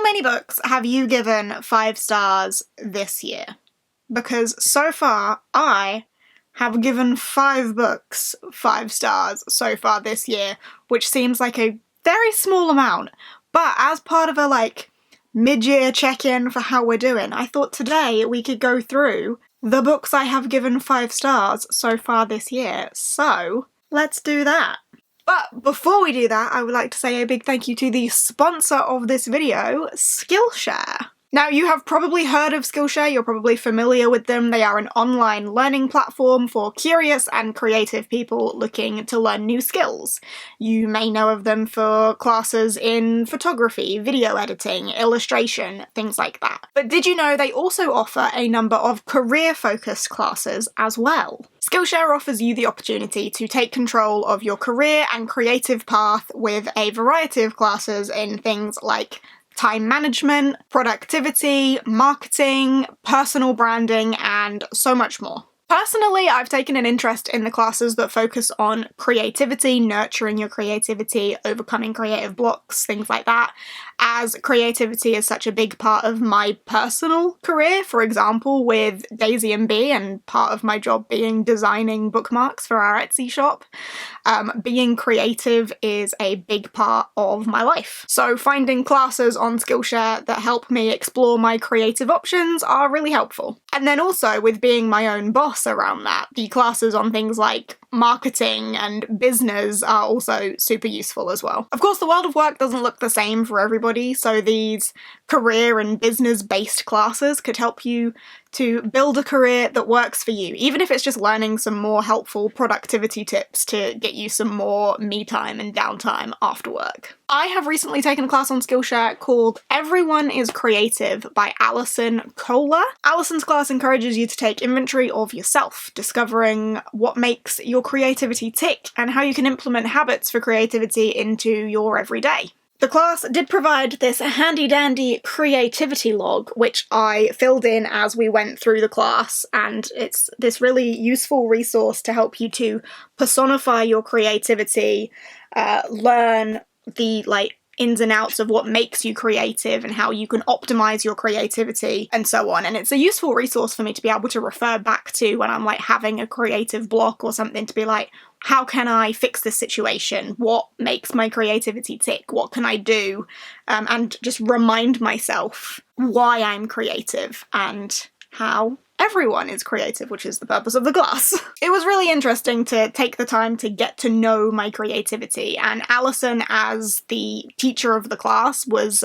How many books have you given 5 stars this year? Because so far, I have given 5 books 5 stars so far this year, which seems like a very small amount. But as part of a, mid-year check-in for how we're doing, I thought today we could go through the books I have given 5 stars so far this year. So, let's do that. But before we do that, I would like to say a big thank you to the sponsor of this video, Skillshare. Now, you have probably heard of Skillshare, you're probably familiar with them. They are an online learning platform for curious and creative people looking to learn new skills. You may know of them for classes in photography, video editing, illustration, things like that. But did you know they also offer a number of career-focused classes as well? Skillshare offers you the opportunity to take control of your career and creative path with a variety of classes in things like time management, productivity, marketing, personal branding, and so much more. Personally, I've taken an interest in the classes that focus on creativity, nurturing your creativity, overcoming creative blocks, things like that, as creativity is such a big part of my personal career, for example, with Daisy and Bee, and part of my job being designing bookmarks for our Etsy shop. Being creative is a big part of my life. So finding classes on Skillshare that help me explore my creative options are really helpful. And then also, with being my own boss around that, the classes on things like marketing and business are also super useful as well. Of course, the world of work doesn't look the same for everybody, so these career and business-based classes could help you to build a career that works for you, even if it's just learning some more helpful productivity tips to get you some more me time and downtime after work. I have recently taken a class on Skillshare called Everyone is Creative by Alison Kohler. Alison's class encourages you to take inventory of yourself, discovering what makes your creativity tick and how you can implement habits for creativity into your everyday. The class did provide this handy-dandy creativity log, which I filled in as we went through the class, and it's this really useful resource to help you to personify your creativity, learn the, ins and outs of what makes you creative and how you can optimize your creativity and so on. And it's a useful resource for me to be able to refer back to when I'm having a creative block or something, to be like, how can I fix this situation? What makes my creativity tick? What can I do? And just remind myself why I'm creative and how everyone is creative, which is the purpose of the class. It was really interesting to take the time to get to know my creativity, and Alison, as the teacher of the class, was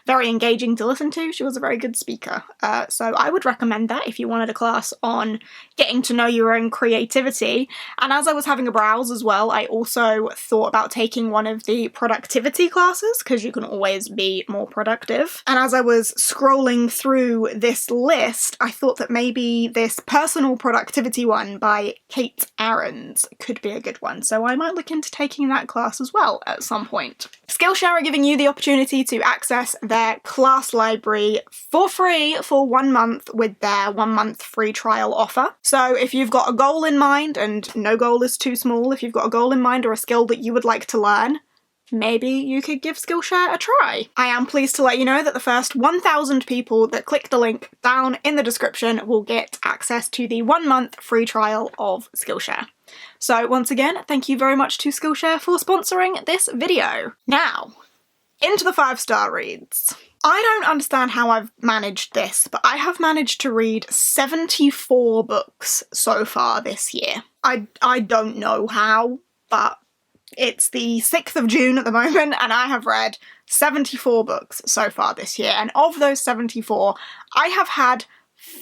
very engaging to listen to. She was a very good speaker. So I would recommend that if you wanted a class on getting to know your own creativity. And as I was having a browse as well, I also thought about taking one of the productivity classes, because you can always be more productive. And as I was scrolling through this list, I thought that maybe this personal productivity one by Kate Ahrens could be a good one, so I might look into taking that class as well at some point. Skillshare are giving you the opportunity to access their class library for free for 1 month with their 1 month free trial offer. So if you've got a goal in mind, and no goal is too small, if you've got a goal in mind or a skill that you would like to learn, maybe you could give Skillshare a try. I am pleased to let you know that the first 1,000 people that click the link down in the description will get access to the 1 month free trial of Skillshare. So once again, thank you very much to Skillshare for sponsoring this video. Now, into the 5-star reads. I don't understand how I've managed this, but I have managed to read 74 books so far this year. I don't know how, but it's the 6th of June at the moment, and I have read 74 books so far this year, and of those 74, I have had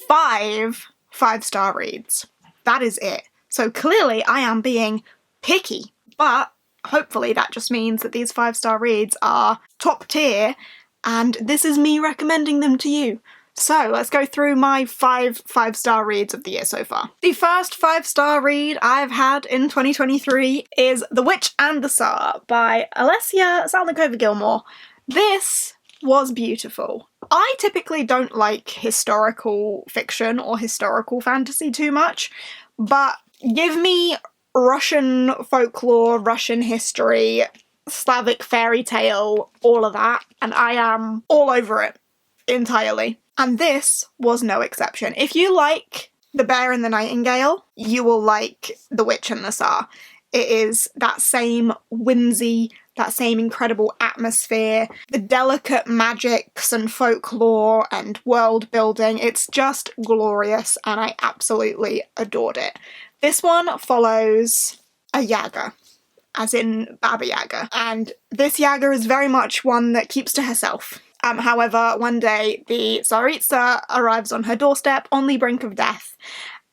5 5-star reads. That is it. So clearly I am being picky, but hopefully that just means that these 5-star reads are top tier, and this is me recommending them to you. So let's go through my 5-star reads of the year so far. The first 5-star read I've had in 2023 is The Witch and the Tsar by Alessia Salnikova-Gilmore. This was beautiful. I typically don't like historical fiction or historical fantasy too much, but give me Russian folklore, Russian history, Slavic fairy tale, all of that, and I am all over it entirely. And this was no exception. If you like The Bear and the Nightingale, you will like The Witch and the Tsar. It is that same whimsy, that same incredible atmosphere, the delicate magics and folklore and world building. It's just glorious, and I absolutely adored it. This one follows a Yaga, as in Baba Yaga, and this Yaga is very much one that keeps to herself. However, one day the Tsaritsa arrives on her doorstep on the brink of death,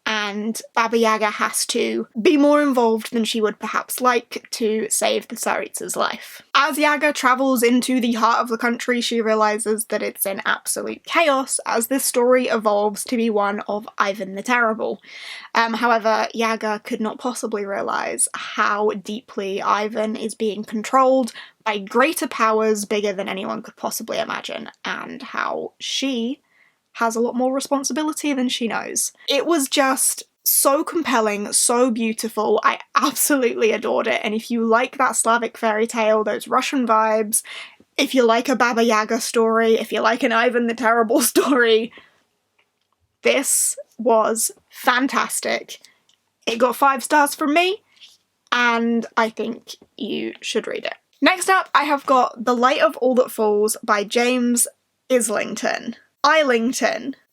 and Baba Yaga has to be more involved than she would perhaps like to save the Tsaritsa's life. As Yaga travels into the heart of the country, she realises that it's in absolute chaos as this story evolves to be one of Ivan the Terrible. However, Yaga could not possibly realise how deeply Ivan is being controlled by greater powers bigger than anyone could possibly imagine, and how she has a lot more responsibility than she knows. It was just so compelling, so beautiful. I absolutely adored it. And if you like that Slavic fairy tale, those Russian vibes, if you like a Baba Yaga story, if you like an Ivan the Terrible story, this was fantastic. It got 5 stars from me, and I think you should read it. Next up, I have got The Light of All That Falls by James Islington.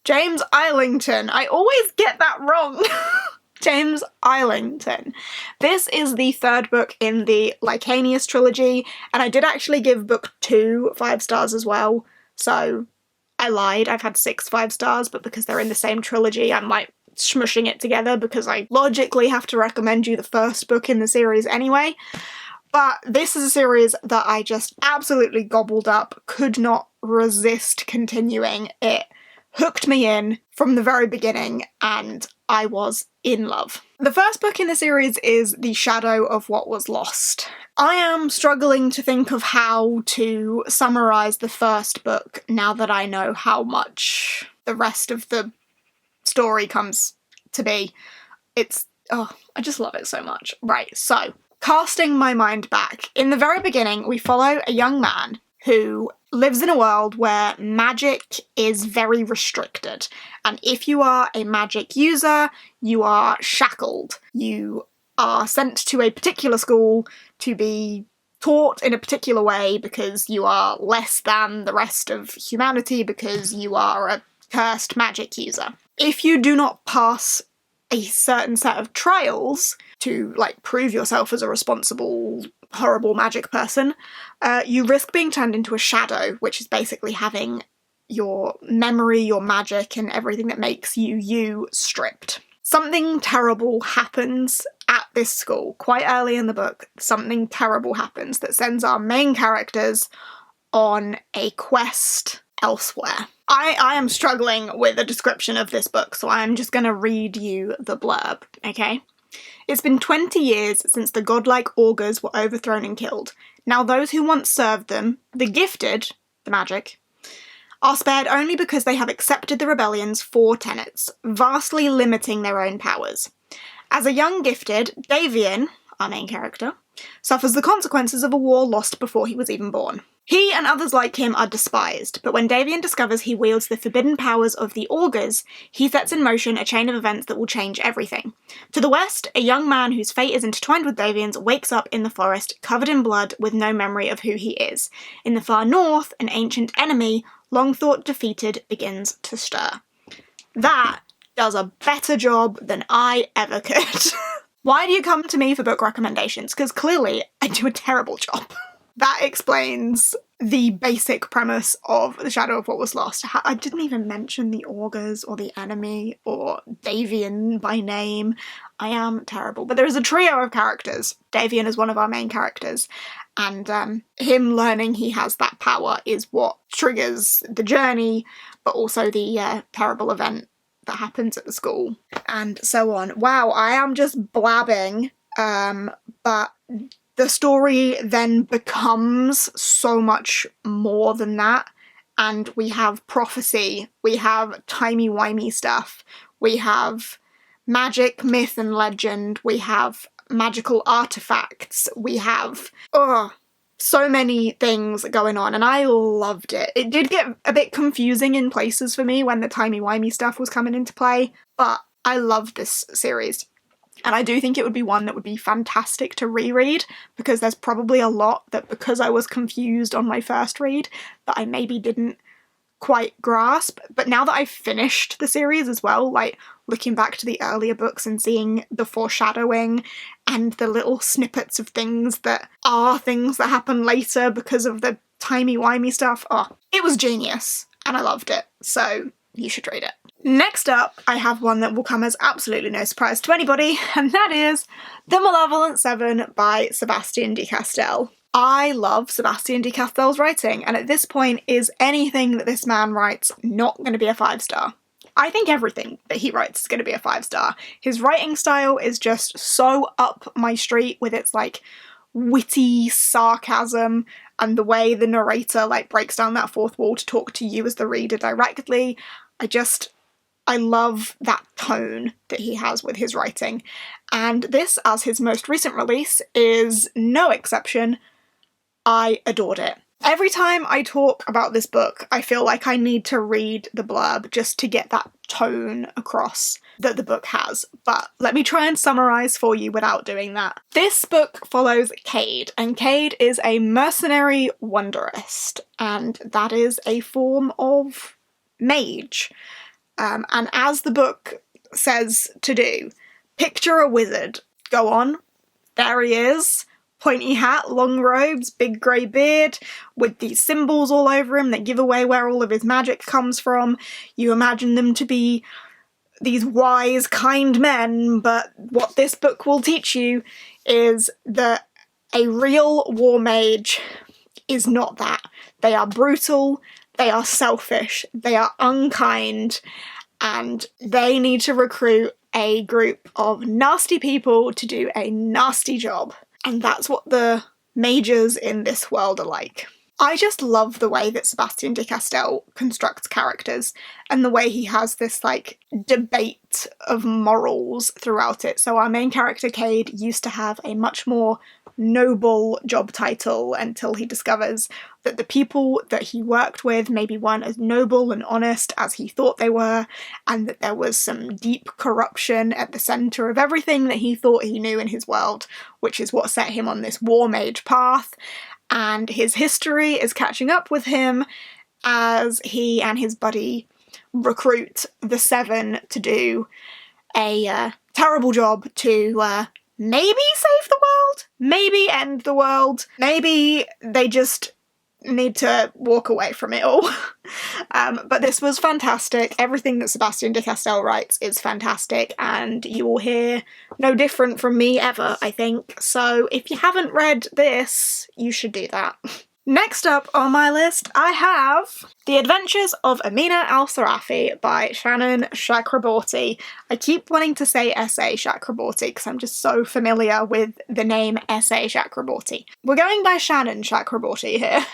James Islington. I always get that wrong. James Islington. This is the 3rd book in the Licanius trilogy, and I did actually give book 2 5 stars as well, so I lied. I've had 6 5 stars, but because they're in the same trilogy, I'm like smushing it together because I logically have to recommend you the first book in the series anyway. But this is a series that I just absolutely gobbled up, could not resist continuing. It hooked me in from the very beginning, and I was in love. The first book in the series is The Shadow of What Was Lost. I am struggling to think of how to summarise the first book now that I know how much the rest of the story comes to be. I just love it so much. Right, so casting my mind back, in the very beginning, we follow a young man who lives in a world where magic is very restricted. And if you are a magic user, you are shackled. You are sent to a particular school to be taught in a particular way because you are less than the rest of humanity because you are a cursed magic user. If you do not pass a certain set of trials to, prove yourself as a responsible, horrible magic person, you risk being turned into a shadow, which is basically having your memory, your magic, and everything that makes you stripped. Something terrible happens at this school. Quite early in the book, something terrible happens that sends our main characters on a quest elsewhere. I am struggling with a description of this book, so I'm just going to read you the blurb, okay? It's been 20 years since the godlike augurs were overthrown and killed. Now those who once served them, the gifted, the magic, are spared only because they have accepted the rebellion's 4 tenets, vastly limiting their own powers. As a young gifted, Davian, our main character, suffers the consequences of a war lost before he was even born. He and others like him are despised, but when Davian discovers he wields the forbidden powers of the augurs, he sets in motion a chain of events that will change everything. To the west, a young man whose fate is intertwined with Davian's wakes up in the forest, covered in blood, with no memory of who he is. In the far north, an ancient enemy, long thought defeated, begins to stir. That does a better job than I ever could. Why do you come to me for book recommendations? Because clearly I do a terrible job. That explains the basic premise of The Shadow of What Was Lost. I didn't even mention the augurs or the enemy or Davian by name. I am terrible. But there is a trio of characters. Davian is one of our main characters. And him learning he has that power is what triggers the journey, but also the terrible event that happens at the school. And so on. Wow, I am just blabbing. But the story then becomes so much more than that, and we have prophecy, we have timey-wimey stuff, we have magic, myth and legend, we have magical artifacts, we have... so many things going on, and I loved it. It did get a bit confusing in places for me when the timey-wimey stuff was coming into play, but I loved this series. And I do think it would be one that would be fantastic to reread, because there's probably a lot that, because I was confused on my first read, that I maybe didn't quite grasp. But now that I've finished the series as well, like looking back to the earlier books and seeing the foreshadowing and the little snippets of things that are things that happen later because of the timey-wimey stuff, it was genius, and I loved it, so you should read it. Next up, I have one that will come as absolutely no surprise to anybody, and that is The Malevolent Seven by Sebastian de Castell. I love Sebastian de Castell's writing, and at this point, is anything that this man writes not going to be a 5-star? I think everything that he writes is going to be a 5-star. His writing style is just so up my street, with its like witty sarcasm and the way the narrator like breaks down that fourth wall to talk to you as the reader directly. I love that tone that he has with his writing. And this, as his most recent release, is no exception. I adored it. Every time I talk about this book, I feel like I need to read the blurb just to get that tone across that the book has. But let me try and summarise for you without doing that. This book follows Cade, and Cade is a mercenary wanderist, and that is a form of mage. And as the book says to do, picture a wizard. Go on. There he is. Pointy hat, long robes, big grey beard, with these symbols all over him that give away where all of his magic comes from. You imagine them to be these wise, kind men, but what this book will teach you is that a real war mage is not that. They are brutal, they are selfish, they are unkind, and they need to recruit a group of nasty people to do a nasty job. And that's what the mages in this world are like. I just love the way that Sebastian de Castell constructs characters, and the way he has this, like, debate of morals throughout it. So our main character, Cade, used to have a much more noble job title until he discovers that the people that he worked with maybe weren't as noble and honest as he thought they were, and that there was some deep corruption at the centre of everything that he thought he knew in his world, which is what set him on this war mage path. And his history is catching up with him as he and his buddy recruit the Seven to do a terrible job to maybe save the world, maybe end the world, maybe they just need to walk away from it all. But this was fantastic. Everything that Sebastian de Castell writes is fantastic, and you will hear no different from me ever, I think. So if you haven't read this, you should do that. Next up on my list, I have The Adventures of Amina al-Sarafi by Shannon Chakraborty. I keep wanting to say S.A. Chakraborty because I'm just so familiar with the name S.A. Chakraborty. We're going by Shannon Chakraborty here.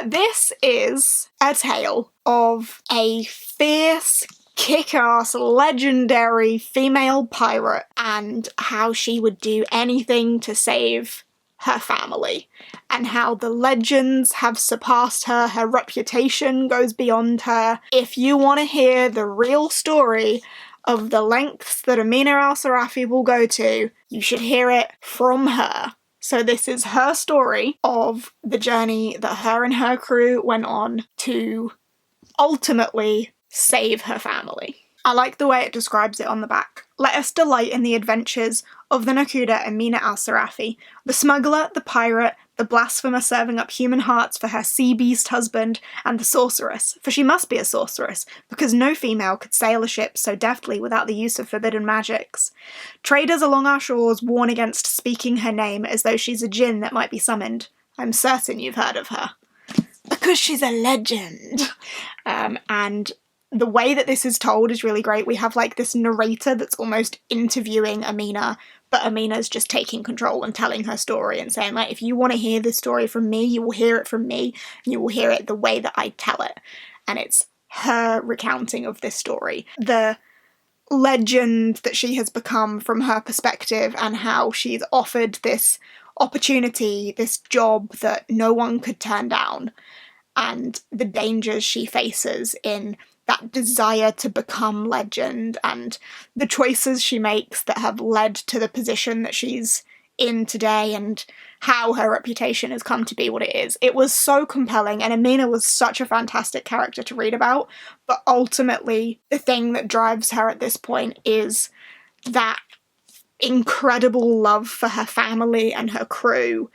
This is a tale of a fierce, kick-ass, legendary female pirate and how she would do anything to save her family, and how the legends have surpassed her, her reputation goes beyond her. If you want to hear the real story of the lengths that Amina al-Sarafi will go to, you should hear it from her. So this is her story of the journey that her and her crew went on to ultimately save her family. I like the way it describes it on the back. Let us delight in the adventures of the Nakuda Amina al-Sarafi, the smuggler, the pirate, the blasphemer serving up human hearts for her sea beast husband, and the sorceress, for she must be a sorceress, because no female could sail a ship so deftly without the use of forbidden magics. Traders along our shores warn against speaking her name as though she's a djinn that might be summoned. I'm certain you've heard of her. Because she's a legend. And the way that this is told is really great. We have like this narrator that's almost interviewing Amina, but Amina's just taking control and telling her story and saying, like, if you want to hear this story from me, you will hear it from me, and you will hear it the way that I tell it. And it's her recounting of this story. The legend that she has become from her perspective, and how she's offered this opportunity, this job that no one could turn down, and the dangers she faces in that desire to become legend, and the choices she makes that have led to the position that she's in today, and how her reputation has come to be what it is. It was so compelling, and Amina was such a fantastic character to read about, but ultimately the thing that drives her at this point is that incredible love for her family and her crew,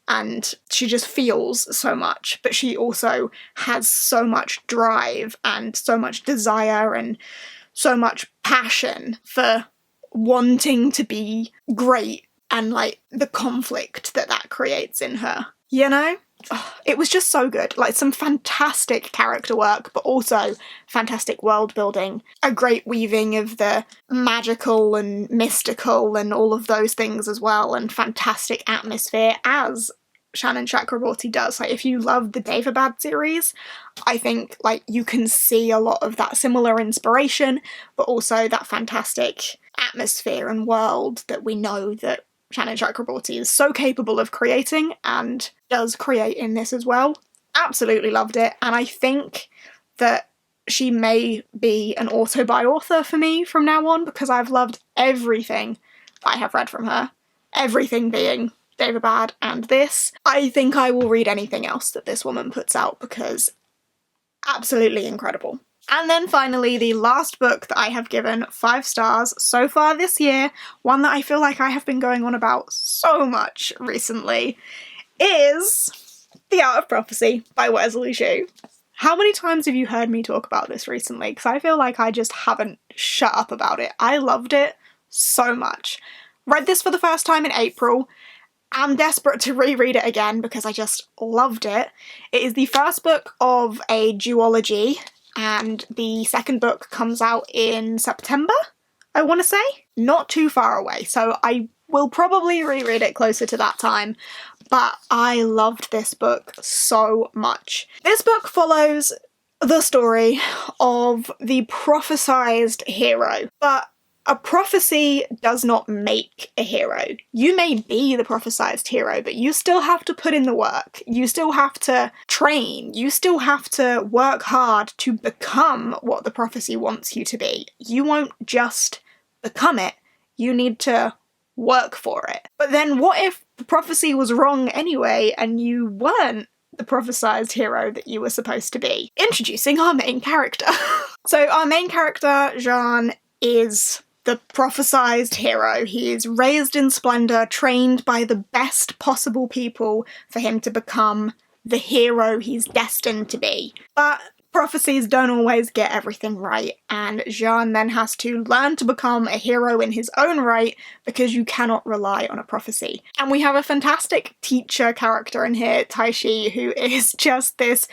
and she just feels so much, but she also has so much drive and so much desire and so much passion for wanting to be great, and like the conflict that that creates in her, you know? It was just so good. Like, some fantastic character work, but also fantastic world building. A great weaving of the magical and mystical and all of those things as well, and fantastic atmosphere, as Shannon Chakraborty does. Like, if you love the Jadeyraereads series, I think like you can see a lot of that similar inspiration, but also that fantastic atmosphere and world that we know that Shannon Chakraborty is so capable of creating, and does create in this as well. Absolutely loved it, and I think that she may be an auto-buy author for me from now on, because I've loved everything I have read from her. Everything being Jadeyraereads and this. I think I will read anything else that this woman puts out, because absolutely incredible. And then finally, the last book that I have given 5 stars so far this year, one that I feel like I have been going on about so much recently, is The Art of Prophecy by Wesley Shue. How many times have you heard me talk about this recently? Because I feel like I just haven't shut up about it. I loved it so much. Read this for the first time in April. I'm desperate to reread it again because I just loved it. It is the first book of a duology, and the second book comes out in September, I want to say. Not too far away, so I will probably reread it closer to that time, but I loved this book so much. This book follows the story of the prophesized hero, but a prophecy does not make a hero. You may be the prophesized hero, but you still have to put in the work. You still have to train. You still have to work hard to become what the prophecy wants you to be. You won't just become it. You need to work for it. But then what if the prophecy was wrong anyway, and you weren't the prophesized hero that you were supposed to be? Introducing our main character. So our main character, Jean, is the prophesized hero. He is raised in splendor, trained by the best possible people for him to become the hero he's destined to be. But prophecies don't always get everything right, and Jean then has to learn to become a hero in his own right, because you cannot rely on a prophecy. And we have a fantastic teacher character in here, Taishi, who is just this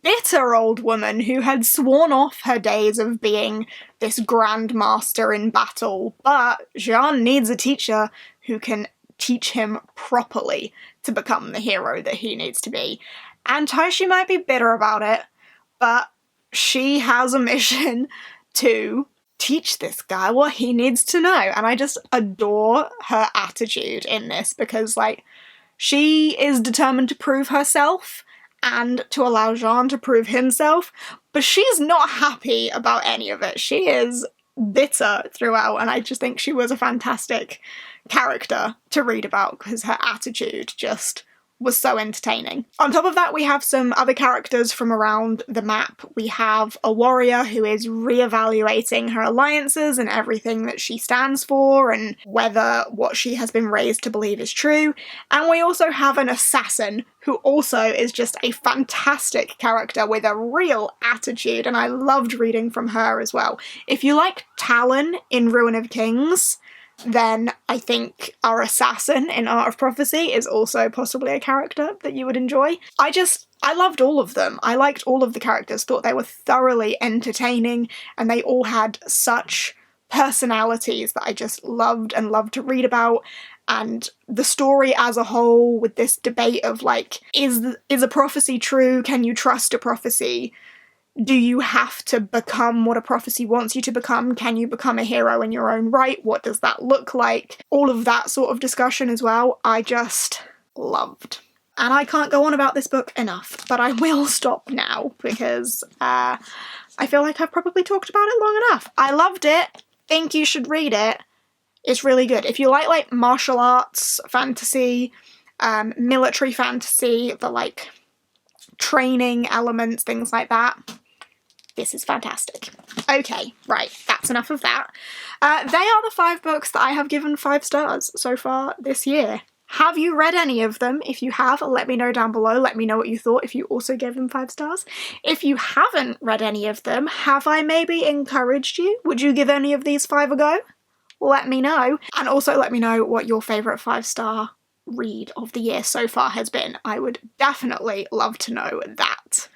bitter old woman who had sworn off her days of being this grandmaster in battle, but Jean needs a teacher who can teach him properly to become the hero that he needs to be. And Taishi might be bitter about it, but she has a mission to teach this guy what he needs to know. And I just adore her attitude in this, because, like, she is determined to prove herself and to allow Jean to prove himself, but she's not happy about any of it. She is bitter throughout, and I just think she was a fantastic character to read about, because her attitude just was so entertaining. On top of that, we have some other characters from around the map. We have a warrior who is re-evaluating her alliances and everything that she stands for, and whether what she has been raised to believe is true. And we also have an assassin who also is just a fantastic character with a real attitude, and I loved reading from her as well. If you like Talon in Ruin of Kings, then I think our assassin in Art of Prophecy is also possibly a character that you would enjoy. I loved all of them. I liked all of the characters, thought they were thoroughly entertaining, and they all had such personalities that I just loved and loved to read about. And the story as a whole, with this debate of, like, is a prophecy true? Can you trust a prophecy? Do you have to become what a prophecy wants you to become? Can you become a hero in your own right? What does that look like? All of that sort of discussion as well, I just loved. And I can't go on about this book enough, but I will stop now because I feel like I've probably talked about it long enough. I loved it. Think you should read it. It's really good. If you like martial arts, fantasy, military fantasy, the like training elements, things like that, this is fantastic. Okay, right, that's enough of that. They are the 5 books that I have given 5 stars so far this year. Have you read any of them? If you have, let me know down below. Let me know what you thought if you also gave them 5 stars. If you haven't read any of them, have I maybe encouraged you? Would you give any of these 5 a go? Let me know. And also let me know what your favourite 5-star read of the year so far has been. I would definitely love to know that.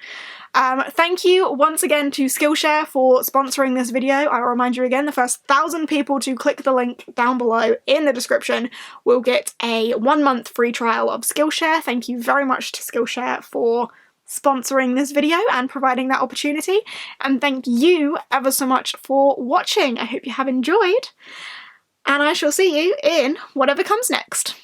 Thank you once again to Skillshare for sponsoring this video. I'll remind you again, the first 1,000 people to click the link down below in the description will get a 1-month free trial of Skillshare. Thank you very much to Skillshare for sponsoring this video and providing that opportunity. And thank you ever so much for watching. I hope you have enjoyed. And I shall see you in whatever comes next.